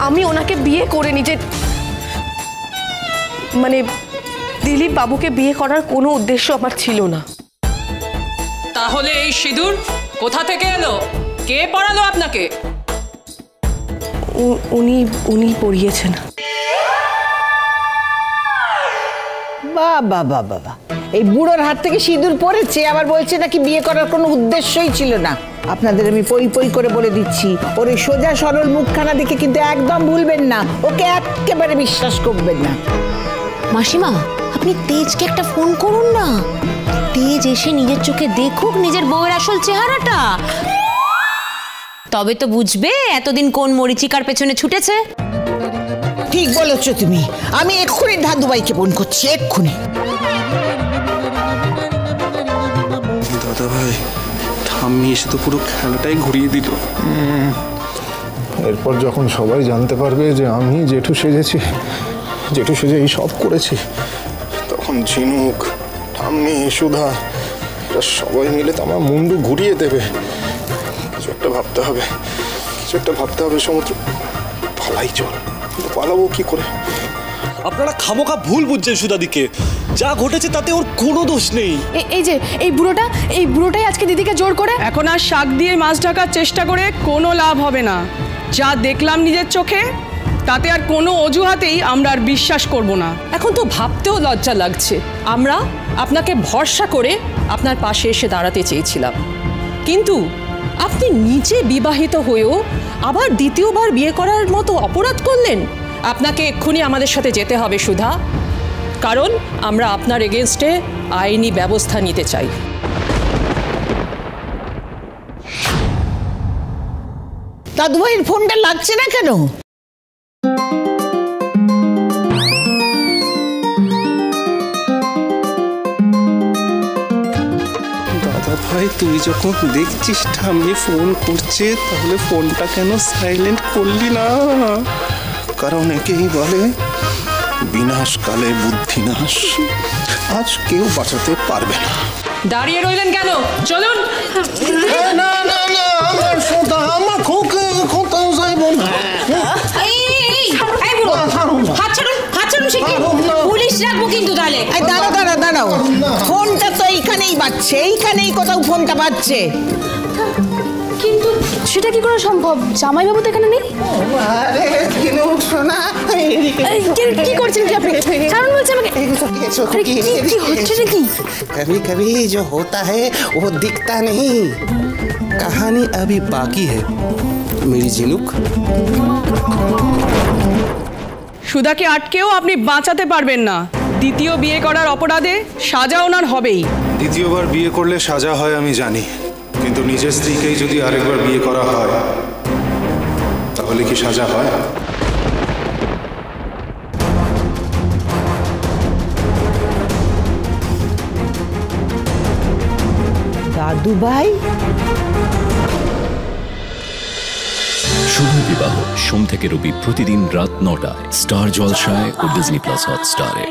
আমি ওনাকে বিয়ে করে নিজে মানে দিলীপ বাবুকে বিয়ে করার কোনো উদ্দেশ্য আমার ছিল না। তাহলে এই সিঁদুর কোথা থেকে এলো? কে পরালো আপনাকে? উনি পরিয়েছেন। বাবা বাবা বাবা, এই বুড়োর হাত থেকে সিঁদুর পড়েছে, আবার বলছে নাকি বিয়ে করার কোনো উদ্দেশ্যই ছিল না। আপনাদের আমি পই পই করে বলে দিচ্ছি, ওর এই সোজা সরল মুখখানা দেখে কিন্তু একদম ভুলবেন না, ওকে একেবারে বিশ্বাস করবেন না। মাসিমা, আপনি তেজকে একটা ফোন করুন না। তেজ এসে নিজের চোখে দেখুক নিজের বউয়ের আসল চেহারাটা, তবে তো বুঝবে এতদিন কোন মরিচিকার পেছনে ছুটেছে। ঠিক বলেছ তুমি, আমি এক্ষুনি দাদুভাইকে ফোন করছি, এক্ষুনি। দাদা ভাই, ঠাম্মি এসে তো পুরো খেলাটাই ঘুরিয়ে দিল। এরপর যখন সবাই জানতে পারবে যে আমি জেঠু সেজেছি, জেঠু সেজে এই সব করেছি, তখন ঝিনুক, ঠাম্মি, সুধা এরা সবাই মিলে তো আমার মুন্ডু ঘুরিয়ে দেবে। কিছু একটা ভাবতে হবে, কিছু একটা ভাবতে হবে। সমুদ্র, পালাই চল। পালাবো কি করে? আপনারা খামোখা ভুল বুঝছেন সুধাদিকে। যা ঘটেছে তাতে ওর কোনো দোষ নেই। এই যে এই বুড়োটাই আজকে দিদিকে জোর করে। এখন আর শাক দিয়ে মাছ ঢাকার চেষ্টা করে কোনো লাভ হবে না। যা দেখলাম নিজের চোখে, তাতে আর কোনো অজুহাতেই আমরা আর বিশ্বাস করব না। এখন তো ভাবতেও লজ্জা লাগছে। আমরা আপনাকে ভরসা করে আপনার পাশে এসে দাঁড়াতে চেয়েছিলাম, কিন্তু আপনি নিজে বিবাহিত হয়েও আবার দ্বিতীয়বার বিয়ে করার মতো অপরাধ করলেন। আপনাকে এক্ষুনি আমাদের সাথে যেতে হবে সুধা, কারণ আমরা আপনার এগেনস্টে আইনি ব্যবস্থা নিতে চাই। দাদুভাইয়ের ফোনটা লাগছে না কেন? দাদা ভাই, তুই যখন দেখছিস ঠাম্মি ফোন করছে, তাহলে ফোনটা কেন সাইলেন্ট করলি না? কারণ একেই বলে বিনাশকালে বুদ্ধিনাশ। আজ কেউ বাঁচাতে পারবে না। দাঁড়িয়ে রইলেন কেন? চলুন। না না না, আমার সোদা, আমার খোকে কোথাও যাইব না। পুলিশ রাখবো কিন্তু তাহলে। দাঁড়াও, ফোনটা তো এইখানেই বাজছে, এইখানেই কোথাও ফোনটা বাজছে। কিন্তু সেটা কি করে সম্ভব? জামাইবাবু তো এখানে নেই। কি করছেন কি আপনি? কারণ বলছে আমাকে কি হচ্ছে নাকি? कभी कभी जो होता है वो दिखता नहीं। कहानी अभी बाकी है मेरी झिनुक। সুধাকে আটকেও আপনি বাঁচাতে পারবেন না। দ্বিতীয় বিয়ে করার অপরাধে সাজা ওনার হবেই। দ্বিতীয়বার বিয়ে করলে সাজা হয় আমি জানি, কিন্তু নিজের স্ত্রীকেই যদি আরেকবার বিয়ে করা হয় তাহলে কি সাজা হয়? দাদুভাই, শুভ বিবাহ সোম থেকে রবি প্রতিদিন রাত ৯টায় স্টার জলসায় ও ডিজনি প্লাস হটস্টারে।